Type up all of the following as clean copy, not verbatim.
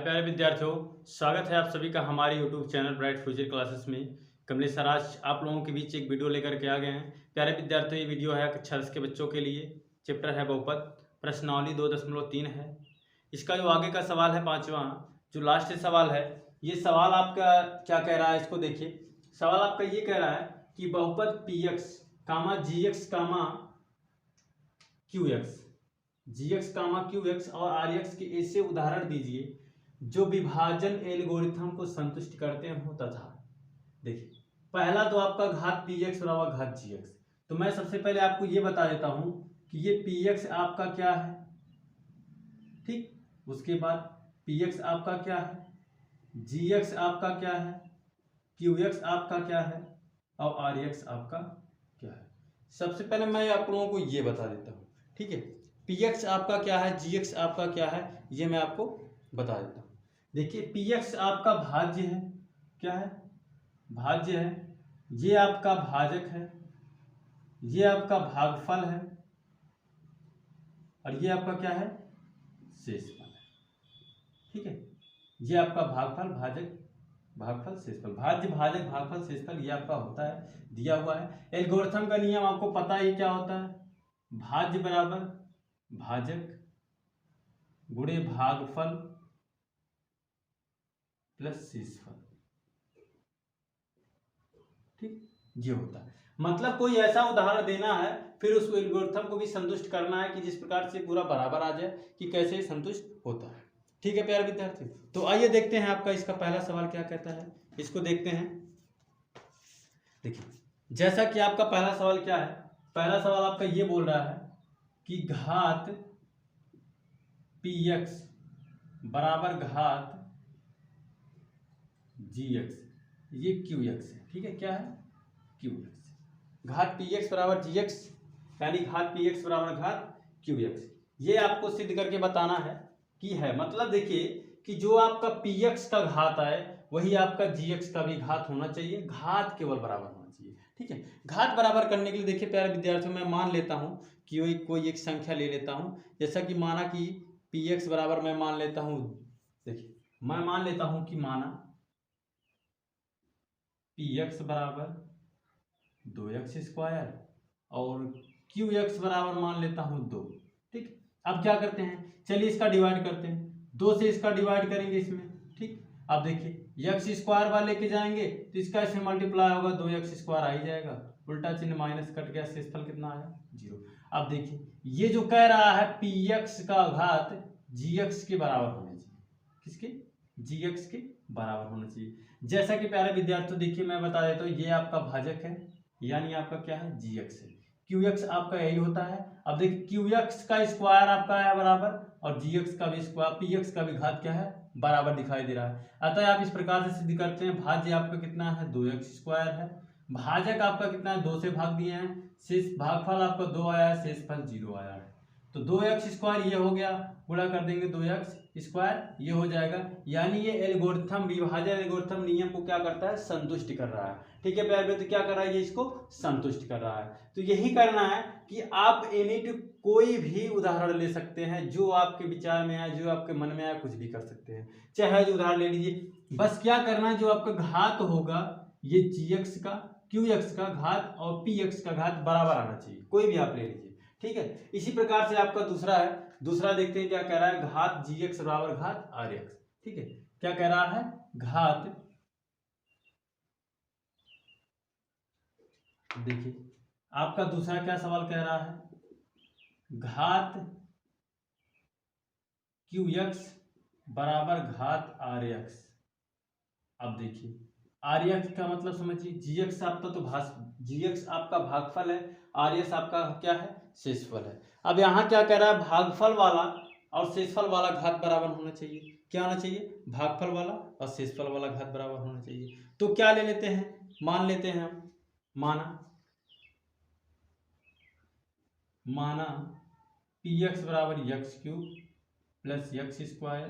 प्यारे विद्यार्थियों, स्वागत है आप सभी का हमारे YouTube channel bright future classes में। कमलेश सर आज आप लोगों के बीच एक वीडियो लेकर के आ गए हैं। प्यारे विद्यार्थियों, ये वीडियो है कक्षा 10 के बच्चों के लिए। चैप्टर है बहुपद, प्रश्नावली 2.3 है। इसका जो आगे का सवाल है 5वां, जो लास्ट सवाल है, ये सवाल आपका क्या कह रहा है, इसको देखिए। सवाल आपका ये कह रहा है कि बहुपद पी एक्स कामा जी एक्स कामा क्यू एक्स, जी एक्स कामा क्यू एक्स और आर एक्स के ऐसे उदाहरण दीजिए जो विभाजन एल्गोरिथम को संतुष्ट करते हो तथा। देखिए, पहला तो आपका घात पी एक्स बराबर घात जी एक्स। तो मैं सबसे पहले आपको ये बता देता हूं कि ये पी एक्स आपका क्या है, ठीक। उसके बाद पी एक्स आपका क्या है, जी एक्स आपका क्या है, क्यू एक्स आपका क्या है और आर एक्स आपका क्या है। सबसे पहले मैं आप लोगों को ये बता देता हूँ, ठीक है। पी एक्स आपका क्या है, जी एक्स आपका क्या है, ये मैं आपको बता देता हूँ। देखिए, पी एक्स आपका भाज्य है, क्या है, भाज्य है। ये आपका भाजक है, ये आपका भागफल है और ये आपका क्या है, शेषफल है, ठीक है। ये आपका भागफल, भाजक, भागफल, शेषफल, भाज्य, भाजक, भागफल, शेषफल, ये आपका होता है, दिया हुआ है। एल्गोरिथम का नियम आपको पता है क्या होता है, भाज्य बराबर भाजक गुणे भागफल प्लस शेषफल, ठीक, ये होता है। मतलब कोई ऐसा उदाहरण देना है, फिर उस एल्गोरिथम को भी संतुष्ट करना है कि जिस प्रकार से पूरा बराबर आ जाए कि कैसे संतुष्ट होता है, ठीक है प्यारे विद्यार्थी। तो आइए देखते हैं आपका इसका पहला सवाल क्या कहता है, इसको देखते हैं। देखिए, जैसा कि आपका पहला सवाल क्या है, पहला सवाल आपका ये बोल रहा है कि घात पी एक्स बराबर घात जी एक्स, ये क्यू एक्स है, ठीक है। क्या है, क्यू एक्स। घात पी एक्स बराबर जी एक्स यानी घात पी एक्स बराबर घात क्यू एक्स, ये आपको सिद्ध करके बताना है कि है। मतलब देखिए कि जो आपका पी एक्स का घात आए वही आपका जी एक्स का भी घात होना चाहिए, घात केवल बराबर होना चाहिए, ठीक है। घात बराबर करने के लिए देखिए प्यारे विद्यार्थियों, मैं मान लेता हूं कि कोई एक संख्या ले लेता हूं। जैसा कि माना कि पी एक्स बराबर मैं मान लेता हूं, देखिए मैं मान लेता हूं कि माना पी एक्स बराबर 2x स्क्वायर और क्यू एक्स बराबर मान लेता हूं 2, ठीक। अब क्या करते हैं, चलिए इसका डिवाइड करते हैं, 2 से इसका डिवाइड करेंगे इसमें, ठीक। अब देखिए एक्स स्क्वायर वाले लेके जाएंगे तो इसका इसमें मल्टीप्लाई होगा, 2x स्क्वायर आ ही जाएगा, उल्टा चिन्ह माइनस कट गया, शेषफल कितना आया, 0। अब देखिए ये जो कह रहा है पी एक्स का घात जी एक्स के बराबर होना चाहिए, किसके, जी एक्स के बराबर होना चाहिए। जैसा कि प्यारे विद्यार्थियों देखिए मैं बता देता हूँ, ये आपका भाजक है यानी आपका क्या है, जी एक्स है। क्यू एक्स आपका यही होता है। अब देखिए क्यू एक्स का स्क्वायर आपका है बराबर और जी एक्स का भी स्क्वायर, पी एक्स का भी घात क्या है, बराबर दिखाई दे रहा है। अतः आप इस प्रकार से सिद्ध करते हैं, भाज्य आपका कितना है, 2x स्क्वायर है, भाजक आपका कितना है, 2 से भाग दिए हैं, शेष भागफल आपका 2 आया है, शेषफल 0 आया है। तो 2x स्क्वायर ये हो गया, गुणा कर देंगे 2x स्क्वायर ये हो जाएगा। यानी ये एल्गोरिथम, विभाजन एल्गोरिथम नियम को क्या करता है, संतुष्ट कर रहा है, ठीक है प्यारे। तो क्या कर रहा है, ये इसको संतुष्ट कर रहा है। तो यही करना है कि आप एनी कोई भी उदाहरण ले सकते हैं जो आपके विचार में आए, जो आपके मन में आए, कुछ भी कर सकते हैं। चाहे जो उदाहरण ले लीजिए, बस क्या करना है, जो आपका घात होगा ये जी एक्स का, क्यू एक्स का घात और पी एक्स का घात बराबर आना चाहिए, कोई भी आप ले लीजिए, ठीक है। इसी प्रकार से आपका दूसरा है, दूसरा देखते हैं क्या कह रहा है, घात जी एक्स बराबर घात आर एक्स, ठीक है। क्या कह रहा है, घात, देखिए आपका दूसरा क्या सवाल कह रहा है, घात क्यू एक्स बराबर घात आर एक्स। अब देखिए आर एक्स का मतलब समझिए, जी एक्स आपका तो जी एक्स आपका भागफल है, आर एक्स आपका क्या है, शेषफल है। अब यहाँ क्या कह रहा है, भागफल वाला और शेषफल वाला घात बराबर होना चाहिए। क्या होना चाहिए, भागफल वाला और शेषफल वाला घात बराबर होना चाहिए। तो क्या ले लेते हैं, मान लेते हैं हम, माना पी एक्स बराबर x cube plus x square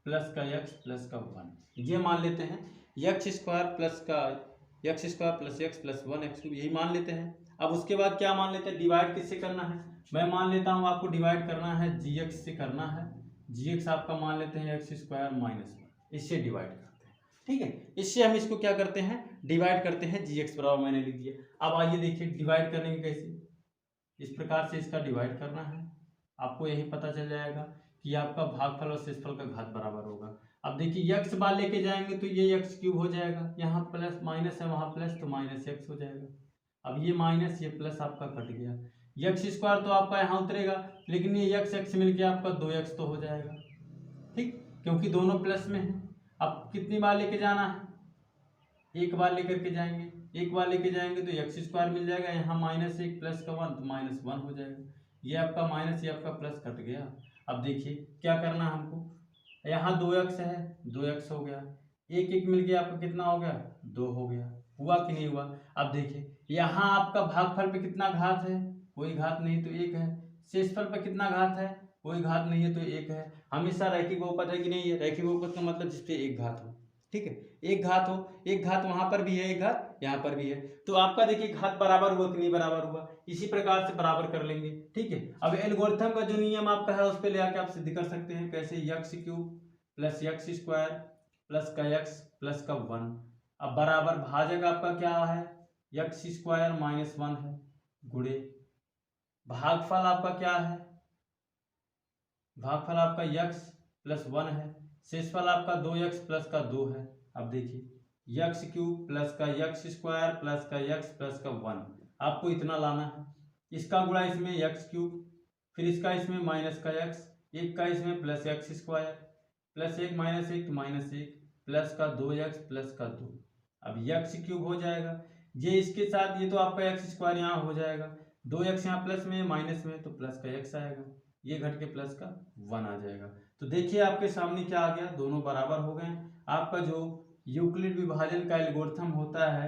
plus का एक्स प्लस का 1, ये मान लेते हैं। X square plus x plus 1 x cube, यही मान लेते हैं। अब उसके बाद क्या मान लेते हैं, डिवाइड किससे करना है, मैं मान लेता हूँ आपको डिवाइड करना है जी एक्स से करना है, जी एक्स आपका मान लेते हैं एक्स स्क्वायर माइनस 1, इससे डिवाइड करते हैं। ठीक है, इससे हम इसको क्या करते हैं, डिवाइड करते हैं। जी एक्स बराबर मैंने लिख दिया। अब आइए देखिए डिवाइड करेंगे कैसे। इस प्रकार से इसका डिवाइड करना है, आपको यही पता चल जाएगा कि आपका भागफल और शेषफल का घात बराबर होगा। अब देखिए यक्स बार लेके जाएंगे तो ये यक्स क्यूब हो जाएगा, यहाँ प्लस माइनस है वहाँ प्लस, तो माइनस यक्स हो जाएगा। अब ये माइनस ये प्लस आपका कट गया, यक्स स्क्वायर तो आपका यहाँ उतरेगा, लेकिन ये यक्स एक्स मिलके आपका 2x तो हो जाएगा। ठीक, क्योंकि दोनों प्लस में है। अब कितनी बार लेके जाना है, एक बार लेकर के जाएंगे, एक बार लेके जाएंगे तो एक्स स्क्वायर मिल जाएगा, यहाँ माइनस 1 प्लस का 1 तो -1 हो जाएगा। ये आपका माइनस ये आपका प्लस कट गया। अब देखिए क्या करना है हमको, यहाँ 2x है, 2x हो गया, एक एक मिल गया आपका कितना हो गया, 2 हो गया। हुआ कि नहीं हुआ। अब देखिए यहाँ आपका भागफल पे कितना घात है, कोई घात नहीं तो 1 है। शेषफल पे कितना घात है, कोई घात नहीं है तो 1 है। हमेशा रैखिक बहुपद है कि नहीं है, रैखिक बहुपद का मतलब जिसपे एक घात हो। ठीक है, एक घात हो, एक घात वहां पर भी है, एक घात यहाँ पर भी है, तो आपका देखिए घात बराबर हुआ कि नहीं बराबर हुआ। इसी प्रकार से बराबर कर लेंगे। ठीक है, अब एल्गोरिथम का जो नियम आपका है उस पर ले आके आप सिद्ध कर सकते हैं। कैसे, x cube plus x square plus का यक्स प्लस का 1। अब बराबर भाजक आपका क्या है, यक्स स्क्वायर -1 है, गुणे भागफल आपका क्या है, भागफल आपका यक्स प्लस 1 है, शेषफल आपका 2x प्लस का 2 है। अब देखिए यक्स क्यूब प्लस का यक्स स्क्वायर प्लस का यक्स प्लस का 1, आपको इतना लाना है। इसका गुणा इसमें यक्स क्यूब, फिर इसका इसमें माइनस का यक्स, एक का इसमें प्लस यक्स स्क्वायर, प्लस 1 -1 तो -1 प्लस का 2x प्लस का 2। अब यक्स क्यूब हो जाएगा, ये इसके साथ ये तो आपका एक्स स्क्वायर यहाँ हो जाएगा, 2x यहाँ प्लस में माइनस में तो प्लस का x आएगा, ये घट के प्लस का 1 आ जाएगा। तो देखिए आपके सामने क्या आ गया, दोनों बराबर हो गए। आपका जो यूक्लिड विभाजन का एल्गोरिथम होता है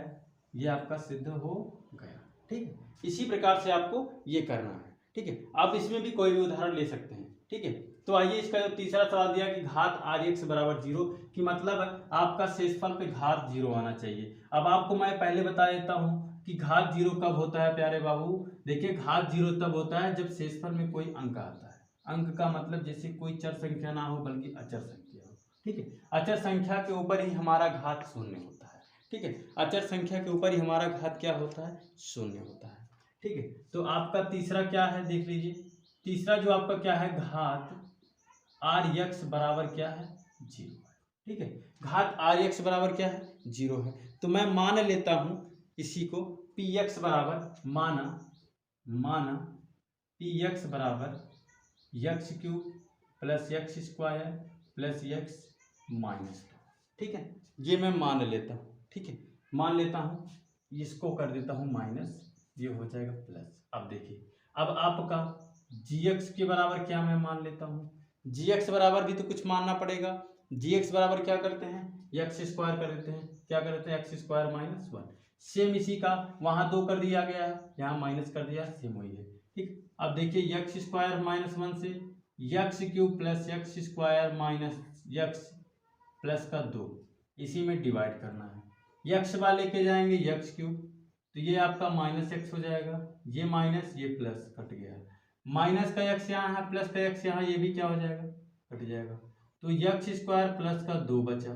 ये आपका सिद्ध हो गया। ठीक है, इसी प्रकार से आपको ये करना है। ठीक है, आप इसमें भी कोई भी उदाहरण ले सकते हैं। ठीक है, तो आइए इसका जो तीसरा सवाल दिया कि घात Rx बराबर 0 की मतलब आपका शेषफल पे घात 0 आना चाहिए। अब आपको मैं पहले बता देता हूँ कि घात 0 कब होता है प्यारे बाबू। देखिए घात 0 तब होता है जब शेषफल में कोई अंक आता है। अंक का मतलब जैसे कोई चर संख्या ना हो बल्कि अचर संख्या हो। ठीक है, अचर संख्या के ऊपर ही हमारा घात 0 होता है। ठीक है, अचर संख्या के ऊपर ही हमारा घात क्या होता है, 0 होता है। ठीक है, तो आपका तीसरा क्या है देख लीजिए, तीसरा जो आपका क्या है, घात Rx बराबर क्या है, 0 है। ठीक है, घात Rx बराबर क्या है, 0 है। तो मैं मान लेता हूं इसी को Px बराबर माना Px बराबर x cube plus x square plus x minus 2। ठीक है, ये मैं मान लेता हूँ। ठीक है, मान लेता हूँ, इसको कर देता हूँ माइनस, ये हो जाएगा प्लस। अब देखिए अब आपका gx के बराबर क्या मैं मान लेता हूँ, gx बराबर भी तो कुछ मानना पड़ेगा। gx बराबर क्या करते हैं, यक्स स्क्वायर कर देते हैं, क्या करते हैं, एक्स स्क्वायर -1। सेम इसी का वहाँ 2 कर दिया गया, यहाँ माइनस कर दिया, सेम वही है। ठीक, अब देखिए यक्स स्क्वायर -1 से x cube plus x square minus x plus का 2, इसी में डिवाइड करना है। यक्स वाले लेके जाएंगे यक्स क्यूब, तो ये आपका -x हो जाएगा, ये माइनस ये प्लस कट गया, माइनस का x यहाँ है प्लस का x यहाँ, ये भी क्या हो जाएगा, कट जाएगा। तो यक्स स्क्वायर प्लस का 2 बचा।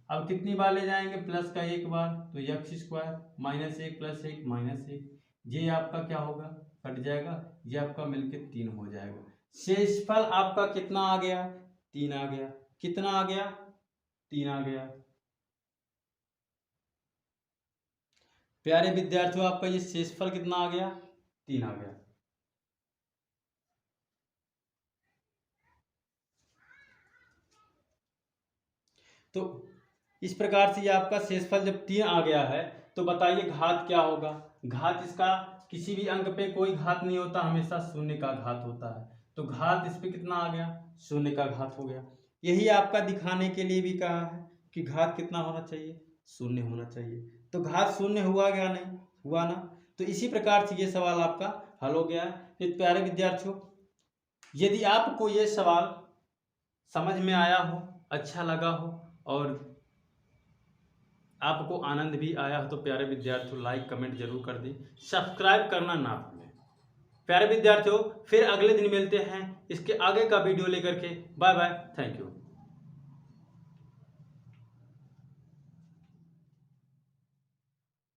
अब कितनी बार ले जाएंगे, प्लस का 1 बार, तो यक्स स्क्वायर -1 प्लस 1 -1, ये आपका क्या होगा, कट जाएगा, ये आपका मिलके 3 हो जाएगा। शेषफल आपका कितना आ गया, 3 आ गया। कितना आ गया, 3 आ गया। प्यारे विद्यार्थियों आपका ये शेषफल कितना आ गया, 3 आ गया। तो इस प्रकार से ये आपका शेषफल जब 3 आ गया है तो बताइए घात क्या होगा। घात इसका किसी भी अंक पे कोई घात नहीं होता, हमेशा 0 का घात होता है। तो घात इस पे कितना आ गया, 0 का घात हो गया। यही आपका दिखाने के लिए भी कहा है कि घात कितना होना चाहिए, 0 होना चाहिए। तो घात 0 हुआ क्या, नहीं हुआ ना। तो इसी प्रकार से ये सवाल आपका हल हो गया है। तो प्यारे विद्यार्थियों, यदि आपको ये सवाल समझ में आया हो, अच्छा लगा हो और आपको आनंद भी आया हो तो प्यारे विद्यार्थियों लाइक कमेंट जरूर कर दें, सब्सक्राइब करना ना भूलें। प्यारे विद्यार्थियों, फिर अगले दिन मिलते हैं इसके आगे का वीडियो लेकर के। Bye bye, thank you.